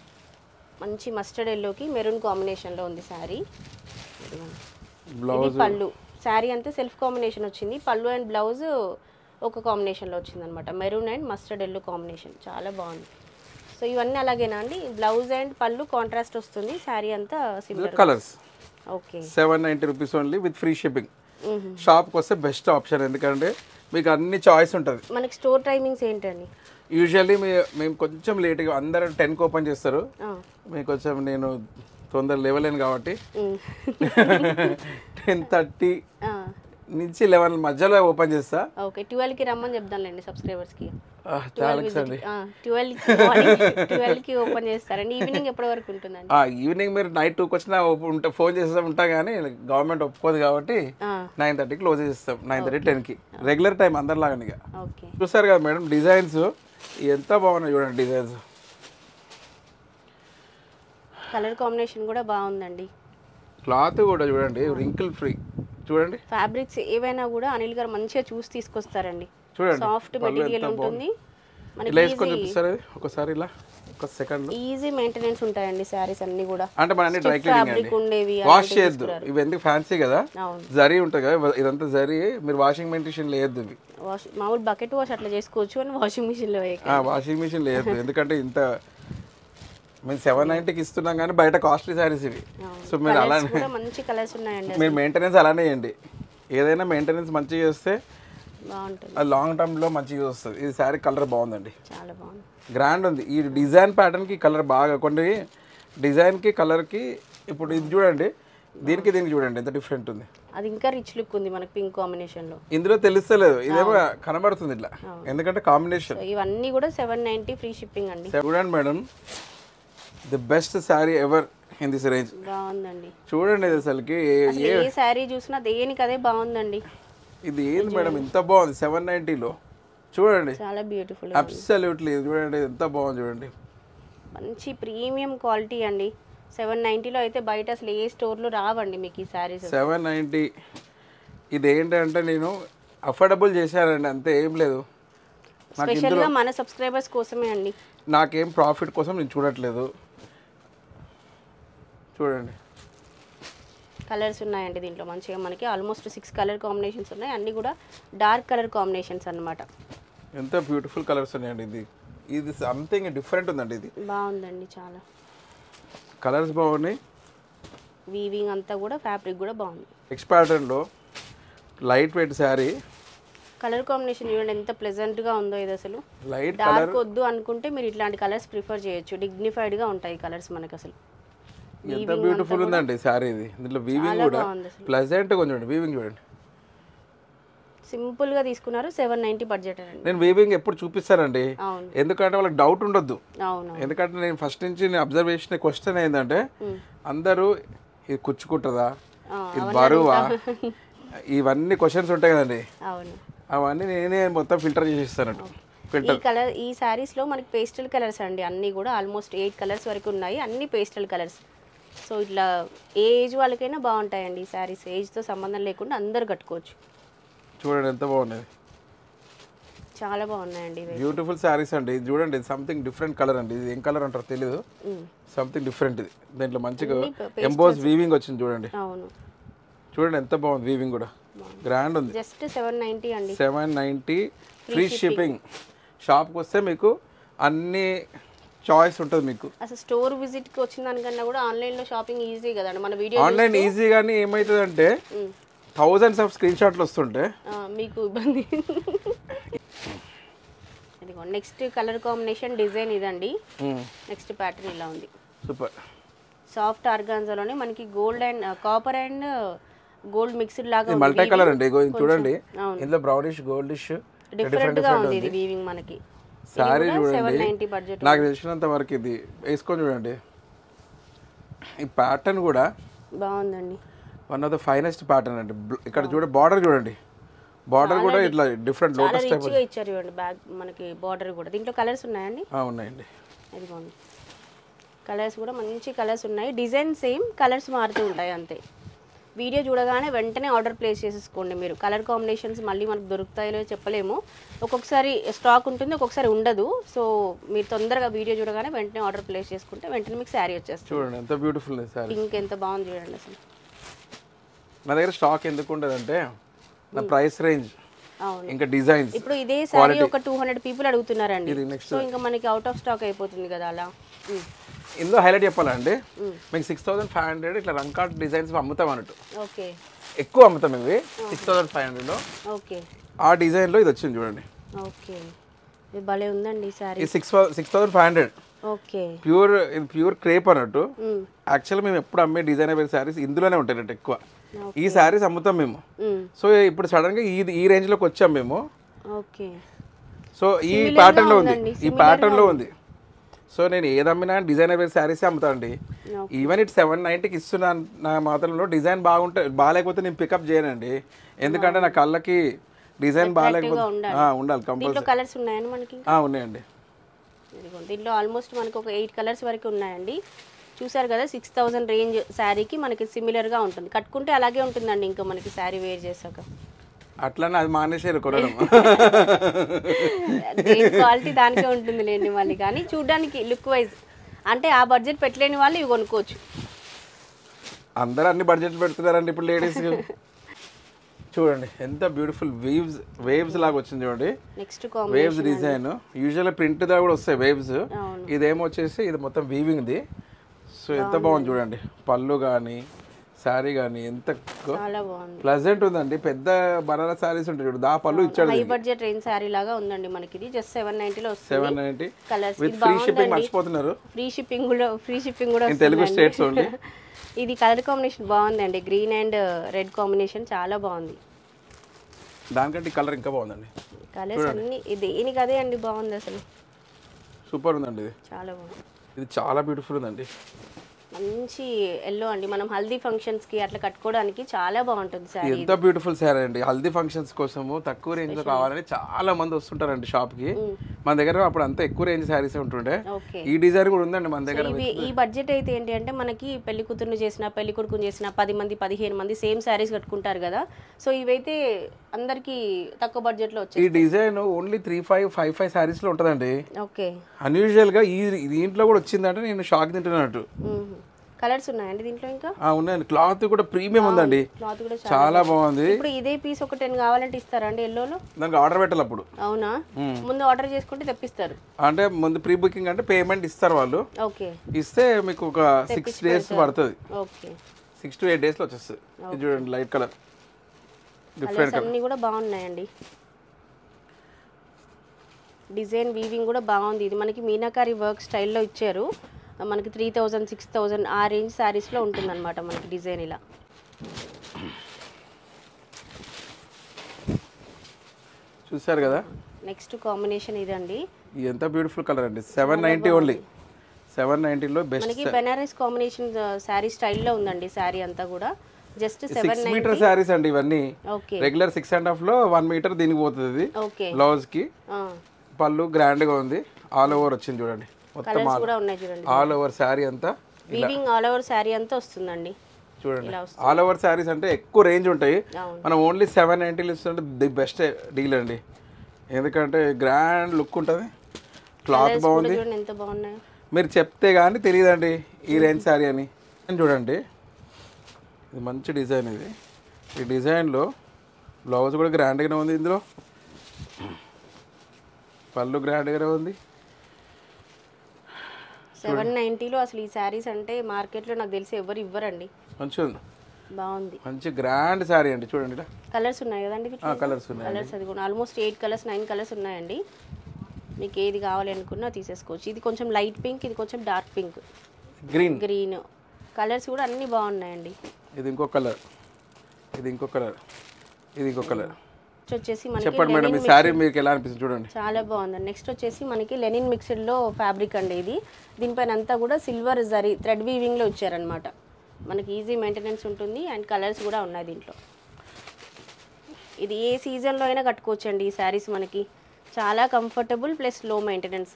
మంచి మస్టర్డ్ ఎల్లోకి మెరూన్ కాంబినేషన్లో ఉంది శారీ. బ్లౌజ్ పళ్ళు శారీ అంతా సెల్ఫ్ కాంబినేషన్ వచ్చింది. పళ్ళు అండ్ బ్లౌజ్ ఒక కాంబినేషన్లో వచ్చింది అనమాట. Maroon and mustard yellow combination చాలా బాగుంది. సో ఇవన్నీ అలాగేనా అండి? బ్లౌజ్ అండ్ పళ్ళు కాంట్రాస్ట్ వస్తుంది, శారీ అంతా similar colours. Okay, 790 rupees only with free shipping. షాప్కి వస్తే బెస్ట్ ఆప్షన్, ఎందుకంటే మీకు అన్ని చాయిస్ ఉంటుంది. మనకి స్టోర్ టైమింగ్స్ ఏంటండి? యూజువల్లీ మేము కొంచెం లేట్గా, అందరూ 10కి ఓపెన్ చేస్తారు. మీకు కొంచెం నేను తొందర లేవలేను కాబట్టి 10:30 నుంచి 11 మధ్యలో ఓపెన్ చేస్తా. ఓకే, 12కి రమ్మని చెప్దాంలేండి సబ్స్క్రైబర్స్కి. థ్యాంక్స్ అండి. 12కి ఓపెన్ చేస్తారండి. ఈవినింగ్ ఎప్పటి వరకు ఉంటుందండి? ఈవినింగ్ మీరు నైట్ 2కి వచ్చినా ఫోన్ చేస్తా ఉంటా, కానీ గవర్నమెంట్ ఒప్పుకోదు కాబట్టి 9:30కి క్లోజ్ చేస్తాం. 9:30, 10కి రెగ్యులర్ టైం అందరిలాగానే. ఓకే, చూసారు కదా మేడం డిజైన్స్ ఎంత బాగున్నాయి చూడండి. డిజైన్స్, కలర్ కాంబినేషన్ కూడా బాగుందండి. క్లాత్ కూడా చూడండి, రింకిల్ ఫ్రీ. చూడండి ఫ్యాబ్రిక్స్ ఏవైనా కూడా అనిల్ గారు మంచిగా చూసి తీసుకొస్తారండి. చూడండి సాఫ్ట్ మెటీరియల్ ఉంటుంది. ఇలా వేసుకొని చూపిస్తారు ఒకసారి, ఇలా ఒక సెకండ్. ఈజీ మెయింటెనెన్స్ ఉంటాయండి శారీస్ అన్ని కూడా. అంటే మన అన్ని డ్రై క్లీనింగ్ ఉండేవి, వాష్ చేయొద్దు. ఇవి ఎందుకు ఫ్యాన్సీ కదా, అవును, జరీ ఉంటుంది కదా, ఇదంతా జరీ. మీరు వాషింగ్ మెషిన్ లేయద్దు. ఇవి మామూలు బకెట్ వాష్ అట్లా చేసుకోవచ్చు, అని వాషింగ్ మిషన్ లో వాషింగ్ మిషన్ లేయద్దు. ఎందుకంటే ఇంత మేము 790కి ఇస్తున్నాం, కానీ బయట కాస్ట్లీ శారీస్ ఇవి. సో మీరు అలానే మంచి కలర్స్ ఉన్నాయండి. మీరు మెయింటెనెన్స్ అలానే చేయండి. ఏదైనా మెయింటెనెన్స్ మంచిగా చేస్తే బాగుంటుంది, లాంగ్ టర్మ్లో మంచిగా వస్తుంది. ఇది శారీ కలర్ బాగుందండి, చాలా బాగుంది, గ్రాండ్ ఉంది. ఈ డిజైన్ ప్యాటర్న్కి కలర్ బాగా, కొన్ని డిజైన్కి కలర్కి. ఇప్పుడు ఇది చూడండి, దీనికి చూడండి ఎంత డిఫరెంట్ ఉంది. అది ఇంకా రిచ్ లుక్ ఉంది మనకి పింక్ కాంబినేషన్ లో. ఇందులో తెలుస్తలేదు, ఇదేమో కనబడుతుంది ఇట్లా, ఎందుకంటే కాంబినేషన్. ఇవన్నీ కూడా 790 ఫ్రీ షిప్పింగ్ అండి. చూడండి madam, the best sari ever in this range. బాగుందండి, చూడండి. ఇది అసలుకి ఏ శారీ చూసినా దేనికి అదే బాగుందండి. ఇది ఏంది మేడం ఇంత బాగుంది 790లో? చూడండి, చాలా బ్యూటిఫుల్, అబ్సల్యూట్లీ. చూడండి ఎంత బాగుంది చూడండి. మంచి ప్రీమియం క్వాలిటీ అండి. 790లో అయితే బయట అసలు ఏ స్టోర్లో రావండి మీకు ఈ శారీస్. 790 ఇది ఏంటంటే నేను అఫోర్డబుల్ చేశానండి, అంతే, ఏం లేదు. స్పెషల్గా మన సబ్స్క్రైబర్స్ కోసమే అండి. నాకేం ప్రాఫిట్ కోసం నేను చూడట్లేదు. చూడండి కలర్స్ ఉన్నాయండి దీంట్లో మంచిగా. మనకి ఆల్మోస్ట్ 6 కలర్ కాంబినేషన్స్ ఉన్నాయి, అన్నీ కూడా డార్క్ కలర్ కాంబినేషన్స్ అన్నమాట. ఎంత బ్యూటిఫుల్ కలర్స్ ఉన్నాయండి. ఇది సంథింగ్ డిఫరెంట్ ఉందండి. ఇది బాగుందండి, చాలా కలర్స్ బాగున్నాయి. వీవింగ్ అంతా కూడా, ఫ్యాబ్రిక్ కూడా బాగుంది. నెక్స్ట్ ప్యాటర్న్లో light weight sari. Colour combination చూడండి ఎంత ప్లెజెంట్గా ఉందో. ఇది అసలు లైట్ డార్క్ వద్దు అనుకుంటే మీరు ఇట్లాంటి కలర్స్ ప్రిఫర్ చేయొచ్చు. డిగ్నిఫైడ్గా ఉంటాయి కలర్స్ మనకి. అసలు ఎంత బ్యూటిఫుల్ ఉందండి శారీ. ఇది దీంట్లో వీవింగ్ కూడా ప్లెజెంట్గా చూడండి. వీవింగ్ చూడండి, సింపుల్గా తీసుకున్నారు. 790 బడ్జెట్ అండి. నేను వీవింగ్ ఎప్పుడు చూపిస్తానండి, అవును, ఎందుకంటే వాళ్ళకి డౌట్ ఉండొద్దు. అవును, ఎందుకంటే నేను ఫస్ట్ నుంచి నేను అబ్జర్వ్ చేసిన క్వశ్చన్ ఏంటంటే, అందరూ ఇది కుచ్చుకుంటుందా, ఇది బరువా, ఇవన్నీ క్వశ్చన్స్ ఉంటాయి కదండి, అవును. అవన్నీ నేనే మొత్తం ఫిల్టర్ చేసి ఇస్తాను. ఈ కలర్ ఈ శారీస్లో మనకి పేస్టల్ కలర్స్ అండి, అన్నీ కూడా ఆల్మోస్ట్ 8 కలర్స్ వరకు ఉన్నాయి, అన్ని పేస్టల్ కలర్స్. సో ఇట్లా ఏ ఏజ్ వాళ్ళకైనా బాగుంటాయండి ఈ శారీస్, ఏజ్తో సంబంధం లేకుండా అందరు కట్టుకోవచ్చు. చూడండి ఎంత బాగున్నాయి, చాలా బాగున్నాయండి ఇవి. బ్యూటిఫుల్ శారీస్ అండి. ఇది చూడండి, సంథింగ్ డిఫరెంట్ కలర్ అండి. ఇది ఏం కలర్ అంటారో తెలియదు, సంథింగ్ డిఫరెంట్. ఇది దీంట్లో మంచిగా ఎంబోస్ వీవింగ్ వచ్చింది చూడండి. అవును, చూడండి ఎంత బాగుంది, వీవింగ్ కూడా గ్రాండ్ ఉంది. జస్ట్ 790 అండి, 790 ఫ్రీ షిప్పింగ్. షాప్కి వస్తే మీకు అన్ని చాయిస్ ఉంటుంది. మీకు అసలు స్టోర్ విజిట్కి వచ్చిన దానికన్నా కూడా ఆన్లైన్లో షాపింగ్ ఈజీ కదండి. మన వీడియో ఆన్లైన్ ఈజీ, కానీ ఏమవుతుందంటే థౌజండ్స్ ఆఫ్ స్క్రీన్ షాట్లు వస్తుంటే మీకు ఇబ్బంది. ఇదిగో నెక్స్ట్ కలర్ కాంబినేషన్ డిజైన్ ఇదండి. నెక్స్ట్ ప్యాటర్న్ ఇలా ఉంది, సూపర్. సాఫ్ట్ ఆర్గాన్జాలోనే మనకి gold and copper and gold mixed లాగా మల్టీ కలర్ అండి. చూడండి ఇందులో బ్రౌనిష్ గోల్డిష్ డిఫరెంట్ గా ఉంది ఇది వీవింగ్ మనకి. సారీ చూడండి, 790 బడ్జెట్. నాకు తెలిసినంత వరకు ఇది వేసుకొని చూడండి, ఈ ప్యాటర్న్ కూడా బాగుందండి, one of the finest pattern అండి. ఇక్కడ చూడండి బార్డర్ చూడండి, బార్డర్ కూడా ఇట్లా డిఫరెంట్ లోటస్ టైప్ ఇచ్చారు చూడండి. బ్యాక్ మనకి బార్డర్ కూడా దీంట్లో కలర్స్ ఉన్నాయండి. ఉన్నాయండి, ఇదిగోండి కలర్స్ కూడా మంచి కలర్స్ ఉన్నాయి. డిజైన్ సేమ్, కలర్స్ మారుతూ ఉంటాయి అంతే. వీడియో చూడగానే వెంటనే ఆర్డర్ ప్లేస్ చేసేసుకోండి మీరు. కలర్ కాంబినేషన్స్ మళ్ళీ మనకు దొరుకుతాయో చెప్పలేము, ఒక్కొక్కసారి స్టాక్ ఉంటుంది, ఒక్కొక్కసారి ఉండదు. సో మీరు తొందరగా వీడియో చూడగానే వెంటనే ఆర్డర్ ప్లేస్ చేసుకుంటే వెంటనే మీకు శారీ వచ్చేస్తుంది. చూడండి ఎంత బ్యూటిఫుల్ శారీ, పింక్ ఎంత బాగుంది చూడండి. అసలు నా దగ్గర స్టాక్ ఎందుకు ఉండదంటే నా ప్రైస్ రేంజ్ అవును. ఇంకా డిజైన్స్. ఇప్పుడు ఇదే శారీ ఒక 200 పీపుల్ అడుగుతున్నారండి, సో ఇంకా మనకి అవుట్ ఆఫ్ స్టాక్ అయిపోతుంది కదా అలా. ఇందులో హైలైట్ చెప్పాలండి, మీకు 6500 ఇట్లా రంకాట్ డిజైన్స్ అమ్ముతాం అన్నట్టు. ఓకే, ఎక్కువ అమ్ముతాం ఇవి 6500లో. ఓకే, ఆ డిజైన్లో ఇది వచ్చింది చూడండి. ఓకే, ఇది భలే ఉందండి సారీ. ఇది 6500. ఓకే, ఇది ప్యూర్ క్రేప్ అన్నట్టు. యాక్చువల్గా మేము ఎప్పుడు అమ్మే డిజైనబుల్ శారీస్ ఇందులోనే ఉంటాయి అన్నట్టు ఎక్కువ. ఈ శారీస్ అమ్ముతాం మేము. సో ఇప్పుడు సడన్గా ఈ రేంజ్లోకి వచ్చాం మేము. ఓకే, సో ఈ ప్యాటర్న్లో ఉంది, ఈ ప్యాటర్న్లో ఉంది. సో నేను ఏది అమ్మినా డిజైనబుల్ శారీస్ అమ్ముతానండి. ఈవెన్ ఇట్ 790కి ఇస్తున్నాను నా మాత్రంలో. డిజైన్ బాగాలేకపోతే నేను పికప్ చేయనండి, ఎందుకంటే నా కళ్ళకి డిజైన్ బాగాలేకపోతే ఉండాలి కంపల్సరీ. కలర్స్ ఉన్నాయండి మనకి? ఉన్నాయండి. దీంట్లో ఆల్మోస్ట్ మనకు ఒక 8 కలర్స్ వరకు ఉన్నాయండి. చూసారు కదా, 6000 రేంజ్ శారీకి మనకి సిమిలర్గా ఉంటుంది. కట్టుకుంటే అలాగే ఉంటుందండి ఇంకా మనకి శారీ వేర్ చేశాక. అట్లనే అది మానేసారు కొనడం. క్వాలిటీ దానికే ఉంటుంది లేండి మళ్ళీ, కానీ చూడడానికి లుక్ వైజ్ అంటే ఆ బడ్జెట్ పెట్టలేని వాళ్ళు ఇవి కొనుక్కోవచ్చు. అందరూ అన్ని బడ్జెట్ పెడుతున్నారండి ఇప్పుడు లేడీస్. చూడండి ఎంత బ్యూటిఫుల్ వేవ్స్ లాగా వచ్చింది చూడండి. Next waves design usual print దా కూడా వస్తాయి వేవ్స్. ఇదేమో వచ్చేసి ఇది మొత్తం వీవింగ్ది. సో ఎంత బాగుంది చూడండి, పళ్ళు కానీ శారీ కానీ ఎంత ప్లెజెంట్ ఉందండి. పెద్ద బనారస్ శారీస్ ఉంటాయి చూడు, దా పళ్ళు ఇచ్చాడు. హై బడ్జెట్ రేంజ్ శారీ లాగా ఉందండి మనకి. ఇది జస్ట్ 790లో వస్తుంది. 790 కలర్స్ విత్ ఫ్రీ షిప్పింగ్ మర్చిపోతున్నారు. ఫ్రీ షిప్పింగ్ కూడా ఇన్ తెలుగు స్టేట్స్ ఓన్లీ. ఇది కలర్ కాంబినేషన్ బాగుందండి, గ్రీన్ అండ్ రెడ్ కాంబినేషన్ చాలా బాగుంది. దానికంటే కలర్ ఇంకా బాగుందండి. కలర్స్ అన్ని దీనికి అదే అండి, బాగుంది అసలు, సూపర్ ఉందండి. ఇది చాలా బాగుంది, ఇది చాలా బ్యూటిఫుల్ ఉందండి. మంచి ఎల్లో అండి, మనం హల్దీ ఫంక్షన్స్ కి అట్లా కట్టుకోవడానికి చాలా బాగుంటుంది సారీ. ఎంత బ్యూటిఫుల్ సారీ అండి. హల్దీ ఫంక్షన్స్ కోసము తక్కువ రేంజ్ లో కావాలని చాలా మంది వస్తుంటారండి షాప్ కి. మన దగ్గర అప్పుడు అంతా ఎక్కువ రేంజ్ శారీస్ ఉంటుండే. ఈ డిజైన్ కూడా ఉందండి మన దగ్గర. ఈ బడ్జెట్ అయితే ఏంటి అంటే మనకి పెళ్లి కూతురుని చేసిన పెళ్లి కొడుకుని చేసిన 10 మంది 15 మంది సేమ్ శారీస్ కట్టుకుంటారు కదా. సో ఇవైతే అందరికి తక్కువ బడ్జెట్ లో వచ్చాయి. ఈ డిజైన్ ఓన్లీ 3-5 శారీస్ లో ఉంటదండి. ఓకే, అన్యూజువల్ గా ఈ దీంట్లో కూడా వచ్చిందంటే నేను షాక్ తింటున్నట్టు. కలర్స్ ఉన్నాయండి దీంట్లో ఇంకా? ఉన్నాయండి. క్లాత్ కూడా ప్రీమియం ఉందండి, క్లాత్ కూడా చాలా బాగుంది. ఇప్పుడు ఇదే పీస్ ఒక 10 కావాలంటే ఇస్తారా అండి ఎల్లోలో? దానికి ఆర్డర్ పెట్టాలి అప్పుడు. అవునా, ముందు ఆర్డర్ చేసుకుంటే తెప్పిస్తారు అంటే? ముందు ప్రీ బుకింగ్ అంటే పేమెంట్ ఇస్తారు వాళ్ళు. ఓకే, ఇస్తే మీకు ఒక 6 days పడుతుంది. ఓకే, 6 to 8 days లో వచ్చేస్తుంది. ఇది చూడండి లైట్ కలర్, డిఫరెంట్ అన్ని కూడా బాగున్నాయండి. డిజైన్ వీవింగ్ కూడా బాగుంది. ఇది మనకి మీనాకారి వర్క్ స్టైల్లో ఇచ్చారు. మనకి 3000 6000 ఆ రేంజ్ శారీస్లో ఉంటుందన్నమాట మనకి డిజైన్ ఇలా. చూసారు కదా, నెక్స్ట్ కాంబినేషన్ ఇదండి. ఎంత బ్యూటిఫుల్ కలర్ అండి. 790 ఓన్లీ. 790లో బెస్ట్. మనకి బెనారస్ కాంబినేషన్ శారీ స్టైల్లో ఉందండి శారీ అంతా కూడా. జస్ట్ 6 మీటర్ శారీస్ అండి ఇవన్నీ. ఓకే రెగ్యులర్ 6.5 లో 1 మీటర్ దీనికి పోతుంది. ఓకే బ్లౌజ్ కి పళ్ళు గ్రాండ్ గా ఉంది. ఆల్ ఓవర్ వచ్చింది చూడండి, మొత్తం కలర్స్ కూడా ఉన్నాయి చూడండి. ఆల్ ఓవర్ శారీ అంతా వీవింగ్ ఆల్ ఓవర్ శారీ అంతా వస్తుందండి చూడండి. ఆల్ ఓవర్ శారీస్ అంటే ఎక్కువ రేంజ్ ఉంటాయి. మనం ఓన్లీ 790 ఇస్తుంటే ది బెస్ట్ డీల్ అండి, ఎందుకంటే గ్రాండ్ లుక్ ఉంటుంది, క్లాత్ బాగుంది. ఎంత బాగున్నాయి, మీరు చెప్తే కానీ తెలియదండి ఈ రేంజ్ శారీ అని. చూడండి ఇది మంచి డిజైన్, ఇది ఈ డిజైన్లో బ్లౌజ్ కూడా గ్రాండ్గానే ఉంది, ఇందులో పళ్ళు గ్రాండ్గానే ఉంది. 790లో అసలు ఈ శారీస్ అంటే మార్కెట్లో నాకు తెలిసి ఎవరు ఇవ్వరండి. మంచిగా ఉంది, బాగుంది, మంచి గ్రాండ్ శారీ అండి. చూడండి ఇలా కలర్స్ ఉన్నాయి కదండి, కలర్స్ ఉన్నాయి, కలర్స్ అది కూడా ఆల్మోస్ట్ 8 కలర్స్ 9 కలర్స్ ఉన్నాయండి. మీకు ఏది కావాలి అనుకున్నా తీసేసుకోవచ్చు. ఇది కొంచెం లైట్ పింక్, ఇది కొంచెం dark pink, green green colours కూడా అన్ని బాగున్నాయండి. ఇది ఇంకో కలర్, ఇది ఇంకో కలర్, ఇది ఇంకో కలర్. వచ్చేసి మనకి చెప్పండి మేడం ఈ శారీ మీకు ఎలా అనిపిస్తుంది చూడండి. చాలా బాగుందండి. నెక్స్ట్ వచ్చేసి మనకి లెనిన్ మిక్స్డ్లో ఫ్యాబ్రిక్ అండి ఇది. దీనిపైన అంతా కూడా సిల్వర్ జరీ థ్రెడ్ వీవింగ్లో ఇచ్చారనమాట. మనకి ఈజీ మెయింటెనెన్స్ ఉంటుంది అండ్ కలర్స్ కూడా ఉన్నాయి దీంట్లో. ఇది ఏ సీజన్లో అయినా కట్టుకోవచ్చు అండి ఈ శారీస్. మనకి చాలా కంఫర్టబుల్ ప్లస్ లో మెయింటెనెన్స్.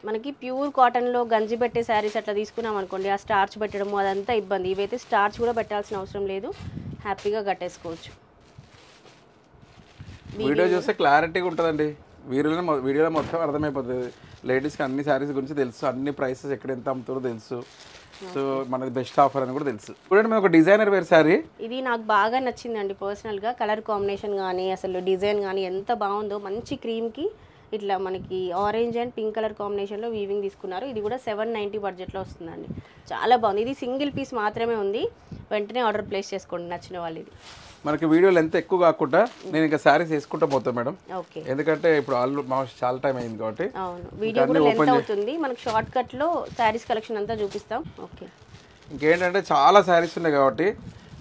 మనకి ప్యూర్ కాటన్లో గంజి పెట్టే శారీస్ అట్లా తీసుకున్నాం అనుకోండి, ఆ స్టార్చ్ పెట్టడము అదంతా ఇబ్బంది. ఇవైతే స్టార్చ్ కూడా పెట్టాల్సిన అవసరం లేదు, హ్యాపీగా కట్టేసుకోవచ్చు. వీడియో చూస్తే క్లారిటీగా ఉంటుందండి, వీడియోలో మొత్తం అర్థమైపోతుంది. లేడీస్కి అన్ని శారీస్ గురించి తెలుసు, అన్ని ప్రైసెస్ ఎక్కడ ఎంత అమ్ముతారో తెలుసు. సో మనది బెస్ట్ ఆఫర్ అని కూడా తెలుసు. చూడండి మేము ఒక డిజైనర్ వేర్ శారీ, ఇది నాకు బాగా నచ్చిందండి పర్సనల్గా. కలర్ కాంబినేషన్ కానీ అసలు డిజైన్ కానీ ఎంత బాగుందో. మంచి క్రీమ్కి ఇట్లా మనకి ఆరెంజ్ అండ్ పింక్ కలర్ కాంబినేషన్లో వీవింగ్ తీసుకున్నారు. ఇది కూడా 790 బడ్జెట్లో వస్తుందండి, చాలా బాగుంది. ఇది సింగిల్ పీస్ మాత్రమే ఉంది, వెంటనే ఆర్డర్ ప్లేస్ చేసుకోండి నచ్చిన వాళ్ళు. ఇది మనకి వీడియోలు ఎంత ఎక్కువ కాకుండా నేను ఇంకా శారీస్ వేసుకుంటా పోతాను మేడం, ఓకే. ఎందుకంటే ఇప్పుడు చాలా టైం అయింది కాబట్టి. అవును, వీడియో కూడా లెంత్ అవుతుంది. మనకి షార్ట్ కట్లో శారీస్ కలెక్షన్ అంతా చూపిస్తాం. ఓకే. ఇంకేంటంటే చాలా శారీస్ ఉన్నాయి కాబట్టి,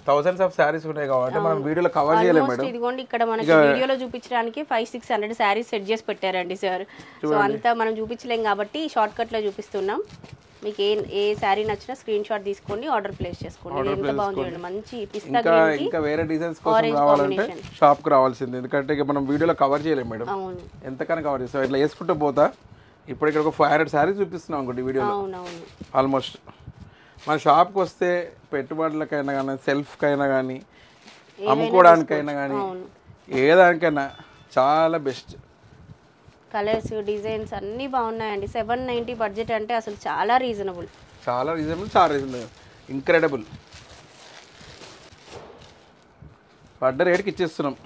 థౌసండ్స్ ఆఫ్ శారీస్ ఉన్నాయి కాబట్టి మనం వీడియోలో కవర్ చేయలేము మేడం. ఇదిగోండి ఇక్కడ మనకి వీడియోలో చూపించడానికి 500-600 శారీస్ సెట్ చేసి పెట్టారండి సార్. సో అంతా మనం చూపించలేం కాబట్టి షార్ట్ కట్లో చూపిస్తున్నాం. మీకు ఏ శారీ నచ్చినా స్క్రీన్ షాట్ తీసుకోండి, ఆర్డర్ ప్లేస్ చేసుకోండి. ఎంత బాగుంది చూడండి, మంచి పిస్తా గ్రీన్ కి ఇంకా వేరే డిజైన్స్ కోసం కావాలంటే షాప్ కి రావాల్సింది, ఎందుకంటే ఇక మనం వీడియోలో కవర్ చేయలేము మేడం. అవును, ఎంతకన్నా కవర్ చేస్తాం, ఇట్లా వేసుకుంటూ పోతా. ఇప్పుడు ఇక్కడ ఒక 500 శారీస్ చూపిస్తున్నాం అనుకోండి వీడియోలో. అవునవును, ఆల్మోస్ట్ మన షాప్కి వస్తే పెట్టుబడులకైనా కానీ, సెల్ఫ్కైనా కానీ, అమ్ముకోవడానికైనా కానీ, ఏ దానికైనా చాలా బెస్ట్. కలర్స్ డిజైన్స్ అన్నీ బాగున్నాయండి. 790 బడ్జెట్ అంటే అసలు చాలా రీజనబుల్, చాలా రీజనబుల్, ఇంక్రెడిబుల్. పడ్డ రేట్కి ఇచ్చేస్తున్నాం.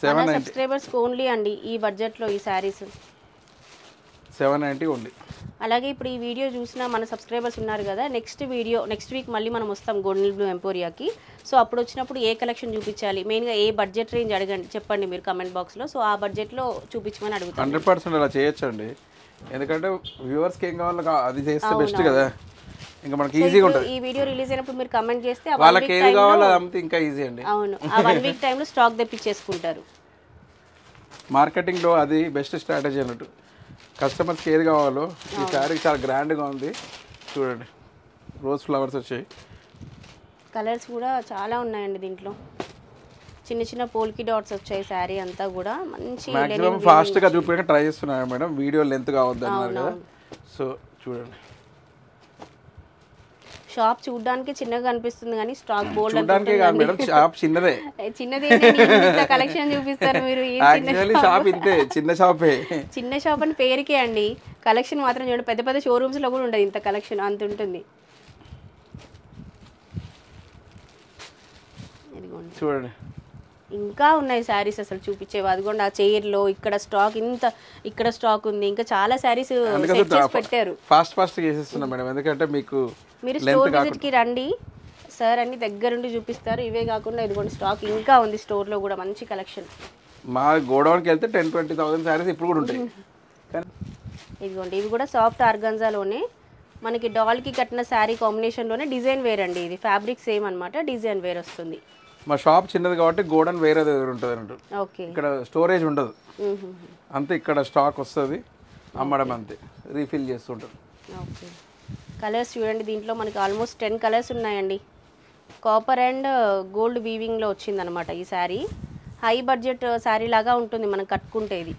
790 సబ్స్క్రైబర్స్కి ఓన్లీ అండి ఈ బడ్జెట్లో ఈ శారీస్ 790 ఓన్లీ. అలాగే ఇప్పుడు ఈ వీడియో చూసిన మన సబ్స్క్రైబర్స్ ఉన్నారు కదా, నెక్స్ట్ వీక్ మళ్ళీ మనం వస్తాం గోల్డెన్ బ్లూ ఎంపోరియాకి. సో అప్పుడు వచ్చినప్పుడు ఏ కలెక్షన్ చూపించాలి, మెయిన్గా ఏ బడ్జెట్ రేంజ్ అడగండి, చెప్పండి మీరు కమెంట్ బాక్స్లో. సో ఆ బడ్జెట్లో చూపించమని అడుగుతాం. 100% అలా చేయొచ్చండి, ఎందుకంటే వ్యూవర్స్కి ఏం కావాలో అది చేస్తే బెస్ట్ కదా, ఇంకా మనకి ఈజీగా ఉంటుంది. ఈ వీడియో రిలీజ్ అయినప్పుడు మీరు కమెంట్ చేస్తే వాళ్ళకి ఏది కావాలో అమ్మితే ఇంకా ఈజీ అండి. అవును, ఆ 1 వీక్ టైంలో స్టాక్ తెప్పించేసుకుంటారు. మార్కెటింగ్లో అది బెస్ట్ స్ట్రాటజీ అన్నట్టు. కస్టమర్స్కి ఏది కావాలో. ఈ శారీ చాలా గ్రాండ్గా ఉంది చూడండి, రోజ్ ఫ్లవర్స్ వచ్చాయి. కలర్స్ కూడా చాలా ఉన్నాయండి దీంట్లో, చిన్న చిన్న పోల్కి డాట్స్ వచ్చాయి. శారీ అంతా కూడా మంచి మాక్సిమం ఫాస్ట్గా చూపించడానికి ట్రై చేస్తున్నాను మేడం, వీడియో లెంత్ కావద్దు అన్నారు కదా. సో చూడండి, షాప్ చూడడానికి చిన్నగా అనిపిస్తుంది కానీ స్టాక్ బోల్డ్ చూడడానికి కాదు మేడం, షాప్ చిన్నదే. చిన్నదే కలెక్షన్ చూపిస్తారు మీరు. షాప్ ఇంతే, చిన్న షాపే. చిన్న షాప్ అని పేరుకే అండి, కలెక్షన్ మాత్రం చూడండి. పెద్ద పెద్ద షోరూమ్స్ లో కూడా ఉండదు ఇంత కలెక్షన్, అంత ఉంటుంది. చూడండి ఇంకా ఉన్నాయి శారీస్ అసలు చూపించేవి. అదిగోండి ఆ చైర్లో ఇక్కడ స్టాక్, ఇక్కడ స్టాక్ ఉంది. ఇంకా చాలా శారీస్ పెట్టారు. ఫాస్ట్ చేసేస్తున్నాం మేడం, ఎందుకంటే మీరు స్టోర్ విజిట్కి రండి, సార్ అన్ని దగ్గరుండి చూపిస్తారు. ఇవే కాకుండా ఇదిగోండి స్టాక్ ఇంకా ఉంది స్టోర్లో కూడా, మంచి కలెక్షన్. మా గోడౌన్కి వెళ్తే 10,000-20,000 శారీస్ ఇప్పుడు కూడా ఉంటాయి. ఇదిగోండి ఇవి కూడా సాఫ్ట్ ఆర్గంజాలోనే మనకి డాల్కి కట్టిన శారీ కాంబినేషన్లోనే డిజైన్ వేర్ అండి. ఇది ఫ్యాబ్రిక్ సేమ్ అనమాట, డిజైన్ వేర్ వస్తుంది. మా షాప్ చిన్నది కాబట్టి గోడౌన్ వేరే దగ్గర ఉంటుంది అన్నట్టు. ఓకే, ఇక్కడ స్టోరేజ్ ఉండదు అంతే, ఇక్కడ స్టాక్ వస్తుంది, అమ్మడం అంతే, రీఫిల్ చేస్తుంటారు. ఓకే. కలర్స్ చూడండి, దీంట్లో మనకి ఆల్మోస్ట్ 10 కలర్స్ ఉన్నాయండి. కాపర్ అండ్ గోల్డ్ వీవింగ్లో వచ్చిందనమాట ఈ శారీ. హై బడ్జెట్ శారీ లాగా ఉంటుంది మనం కట్టుకుంటే. ఇది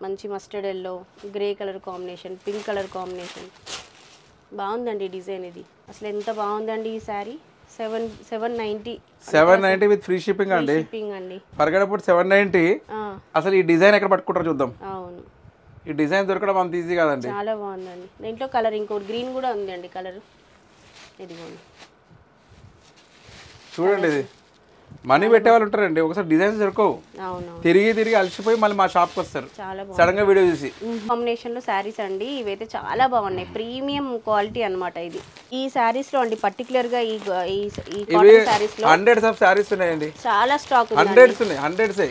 మంచి mustard yellow, grey colour combination, pink colour combination. బాగుందండి డిజైన్. ఇది అసలు ఎంత బాగుందండి ఈ శారీ. 790 విత్ ఫ్రీ షిప్పింగ్ అండి. షిప్పింగ్ అండి. పరగడపూడి 790. అసలు ఈ డిజైన్ ఎక్కడ పట్టుకుంటారో చూద్దాం. అవును, ఈ డిజైన్ దొరకడం అంత ఈజీ కాదండి. చాలా బాగుందండి. దీంట్లో కలర్ ఇంకోటి గ్రీన్ కూడా ఉంది అండి కలర్. ఇదిగోండి చూడండి, ఇది మనీ పెట్టే వాళ్ళు ఉంటారండి, ఒకసారి డిజైన్స్ దొరకవు, అవును, తిరిగి అలసిపోయి మళ్ళీ మా షాప్కి వస్తారు చాలా బాగుంది. సడన్ గా వీడియో చూసి. కాంబినేషన్ లో శారీస్ అండి, ఇవైతే చాలా బాగున్నాయి. ప్రీమియం క్వాలిటీ అన్నమాట ఇది. ఈ శారీస్ లో అండి పర్టికులర్ గా ఈ కాటన్ శారీస్ లో హండ్రెడ్స్ ఆఫ్ శారీస్ ఉన్నాయండి. చాలా స్టాక్ ఉంది. హండ్రెడ్స్ ఉన్నాయి, హండ్రెడ్స్.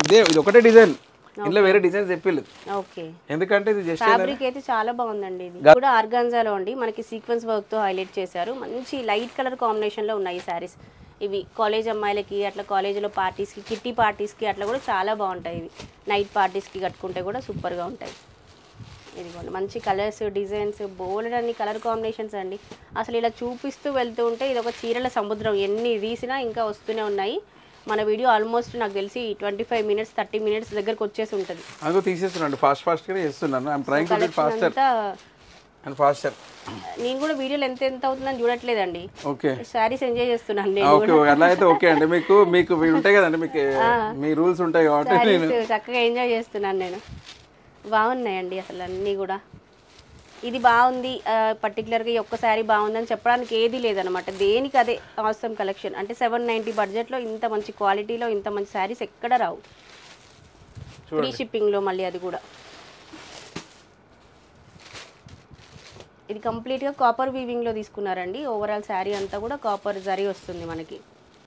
ఇది ఒకటే డిజైన్, ఇందులో వేరే డిజైన్స్ చెప్పలేదు. ఓకే, ఎందుకంటే ఇది జస్ట్ ఫ్యాబ్రిక్ అయితే చాలా బాగుందండి. ఇది కూడా ఆర్గాన్జాలో అండి, మనకి సీక్వెన్స్ వర్క్ తో హైలైట్ చేశారు. మంచి లైట్ కలర్ కాంబినేషన్ లో ఉన్నాయి ఈ శారీస్. ఇవి కాలేజ్ అమ్మాయిలకి, అట్లా కాలేజీలో పార్టీస్కి, కిట్టి పార్టీస్కి అట్లా కూడా చాలా బాగుంటాయి. ఇవి నైట్ పార్టీస్కి కట్టుకుంటే కూడా సూపర్గా ఉంటాయి. ఇదిగోండి మంచి కలర్స్, డిజైన్స్, బోల్డ్ అన్ని కలర్ కాంబినేషన్స్ అండి. అసలు ఇలా చూపిస్తూ వెళ్తూ ఉంటే ఇది ఒక చీరల సముద్రం. ఎన్ని తీసినా ఇంకా వస్తూనే ఉన్నాయి. మన వీడియో ఆల్మోస్ట్ నాకు తెలిసి 25 minutes 30 minutes దగ్గరకు వచ్చేసి ఉంటుంది. అందుకు తీసేస్తున్నాను, ఫాస్ట్గా చేస్తున్నాను. I'm trying to be faster and faster. నేను కూడా వీడియోలు ఎంత అవుతుందని చూడట్లేదండి. ఓకే, శారీస్ ఎంజాయ్ చేస్తున్నాను నేను. ఓకే, అలా అయితే ఓకే అండి. మీకు ఉంటాయి కదండి, మీకు మీ రూల్స్ ఉంటాయి కాబట్టి నేను చక్కగా ఎంజాయ్ చేస్తున్నాను నేను. బాగున్నాయండి అసలు అన్నీ కూడా. ఇది బాగుంది పర్టికులర్గా ఈ ఒక్క శారీ బాగుందని చెప్పడానికి ఏది లేదనమాట. దేనికి అదే ఆసమ్ కలెక్షన్. అంటే 790 బడ్జెట్లో ఇంత మంచి క్వాలిటీలో ఇంత మంచి శారీస్ ఎక్కడ రావు. ఫ్రీ షిప్పింగ్లో మళ్ళీ అది కూడా. ఇది కంప్లీట్గా కాపర్ వీవింగ్లో తీసుకున్నారండి. ఓవరాల్ శారీ అంతా కూడా కాపర్ జరీ వస్తుంది మనకి.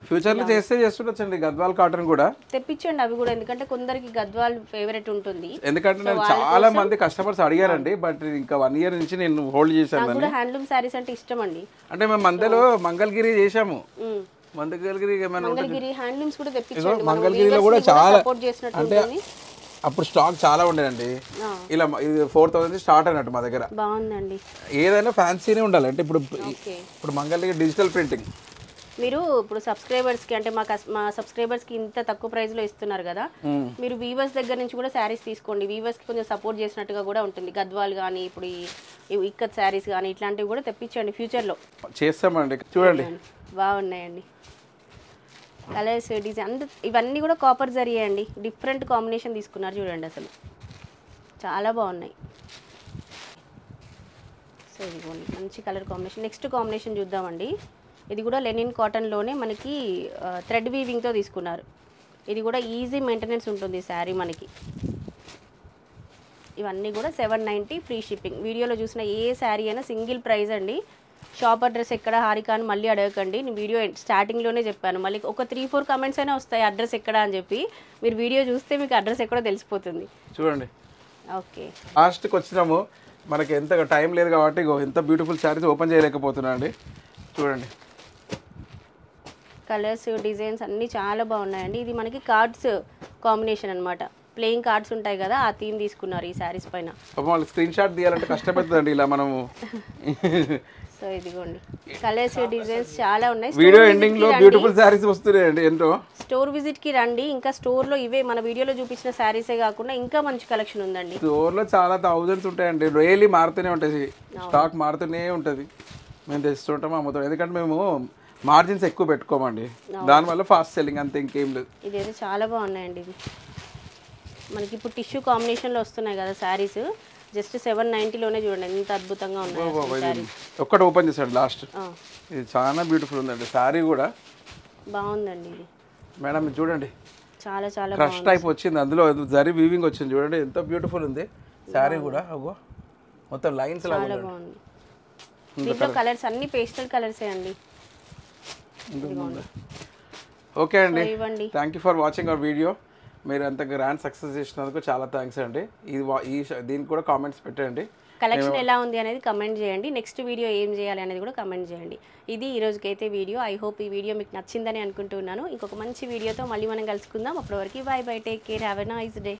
ఫ్యూచర్లో చేస్తుండొచ్చండి గద్వాల్ కాటన్ కూడా తెప్పించండి అవి కూడా, ఎందుకంటే కొందరికి గద్వాల్ ఫేవరెట్ ఉంటుంది. ఎందుకంటే నేను చాలా మంది కస్టమర్స్ అడిగారండి, బట్ ఇంకా 1 year నుంచి నేను హోల్డ్ చేశాను. నాకు కూడా హ్యాండ్లూమ్ శారీస్ అంటే ఇష్టం అండి. అంటే మేము మధ్యలో మంగళగిరి చేసాము. మంగళగిరి హ్యాండ్లూమ్స్ కూడా తెప్పించండి. మంగళగిరిలో కూడా చాలా సపోర్ట్ చేసినట్టు అంటే అప్పుడు స్టాక్ చాలా ఉండేదండి. ఇలా ఇది 4000 స్టార్ట్ అయినట్టు మా దగ్గర. బాగుందండి. ఏదైనా ఫ్యాన్సీనే ఉండాలి. అంటే ఇప్పుడు మంగళగిరి డిజిటల్ ప్రింటింగ్. మీరు ఇప్పుడు సబ్స్క్రైబర్స్కి, అంటే మా సబ్స్క్రైబర్స్కి ఇంత తక్కువ ప్రైస్లో ఇస్తున్నారు కదా, మీరు వీవర్స్ దగ్గర నుంచి కూడా శారీస్ తీసుకోండి. వీవర్స్కి కొంచెం సపోర్ట్ చేసినట్టుగా కూడా ఉంటుంది. గద్వాల్ కానీ, ఇప్పుడు ఈ ఇక్కత్ శారీస్ కానీ ఇట్లాంటివి కూడా తెప్పించండి ఫ్యూచర్లో. చేస్తామండి. చూడండి బాగున్నాయండి కలర్స్, డిజైన్ ఇవన్నీ కూడా కాపర్ జరీ అండి. డిఫరెంట్ కాంబినేషన్ తీసుకున్నారు చూడండి, అసలు చాలా బాగున్నాయి. సో ఇదిగోండి మంచి కలర్ కాంబినేషన్. నెక్స్ట్ కాంబినేషన్ చూద్దామండి. ఇది కూడా లెనిన్ కాటన్లోనే మనకి థ్రెడ్ వీవింగ్తో తీసుకున్నారు. ఇది కూడా ఈజీ మెయింటెనెన్స్ ఉంటుంది ఈ శారీ మనకి. ఇవన్నీ కూడా 790 ఫ్రీ షిప్పింగ్. వీడియోలో చూసిన ఏ శారీ అయినా సింగిల్ ప్రైస్ అండి. షాప్ అడ్రస్ ఎక్కడ హారిక అని మళ్ళీ అడగకండి. నేను వీడియో స్టార్టింగ్లోనే చెప్పాను. మళ్ళీ ఒక 3-4 కమెంట్స్ అయినా వస్తాయి అడ్రస్ ఎక్కడ అని చెప్పి. మీరు వీడియో చూస్తే మీకు అడ్రస్ ఎక్కడో తెలిసిపోతుంది. చూడండి, ఓకే, లాస్ట్కి వచ్చినాము. మనకి ఎంత టైం లేదు కాబట్టి ఎంత బ్యూటిఫుల్ శారీస్ ఓపెన్ చేయలేకపోతున్నా అండి. చూడండి కలర్స్, డిజైన్స్ అన్నీ చాలా బాగున్నాయండి. ఇది మనకి కార్డ్స్ కాంబినేషన్ అనమాట. ప్లేయింగ్ కార్డ్స్ ఉంటాయి కదా, ఆ థీమ్ తీసుకున్నారు ఈ శారీస్ పైన. వాళ్ళకి స్క్రీన్ షాట్ తీయాలంటే కష్టపడుతుందండి ఇలా మనము. సో ఇదిగోండి కలర్స్, డిజైన్స్ చాలా ఉన్నాయి. వీడియో ఎండింగ్ లో బ్యూటిఫుల్ శారీస్ వస్తున్నాయండి ఎంతో. స్టోర్ విజిట్ కి రండి. ఇంకా స్టోర్ లో ఇవే మన వీడియోలో చూపించిన శారీసే కాకుండా ఇంకా మంచి కలెక్షన్ ఉందండి. స్టోర్ లో చాలా థౌజండ్స్ ఉంటాయండి. డైలీ మారుతూనే ఉంటుంది, స్టాక్ మారుతూనే ఉంటుంది. మేము తెస్తుంటాం, అమ్ముతాం. ఎందుకంటే మేము మార్జిన్స్ ఎక్కువ పెట్టుకోమండి, దానివల్ల ఫాస్ట్ సెల్లింగ్ అంతే, ఇంకేం లేదు. ఇదైతే చాలా బాగున్నాయండి. ఇది మనకి ఇప్పుడు టిష్యూ కాంబినేషన్లో వస్తున్నాయి కదా శారీస్. జస్ట్ 790లోనే చూడండి ఎంత అద్భుతంగా ఉన్నాయి. ఒక్కటి ఓపెన్ చేశాడు లాస్ట్. ఇది చాలా బ్యూటిఫుల్ ఉందండి శారీ కూడా. బాగుందండి ఇది మేడం, ఇది చూడండి చాలా చాలా క్రష్ టైప్ వచ్చింది. అందులో జరీ వీవింగ్ వచ్చింది చూడండి, ఎంత బ్యూటిఫుల్ ఉంది శారీ కూడా. అగో మొత్తం లైన్స్ లాగా చాలా బాగుంది. దీంట్లో కలర్స్ అన్ని పేస్టల్ కలర్సే అండి. ఓకే అండి, thank you for watching our video. మీరు అంత గ్రాండ్ సక్సెస్ చేసినందుకు చాలా థ్యాంక్స్ అండి. దీనికి కూడా కామెంట్స్ పెట్టండి. కలెక్షన్ ఎలా ఉంది అనేది కమెంట్ చేయండి. నెక్స్ట్ వీడియో ఏం చేయాలి అనేది కూడా కమెంట్ చేయండి. ఇది ఈ రోజుకైతే వీడియో. ఐ హోప్ ఈ వీడియో మీకు నచ్చిందని అనుకుంటున్నాను. ఇంకొక మంచి వీడియోతో మళ్ళీ మనం కలుసుకుందాం. అప్పటి వరకు by by, take care, have a nice day.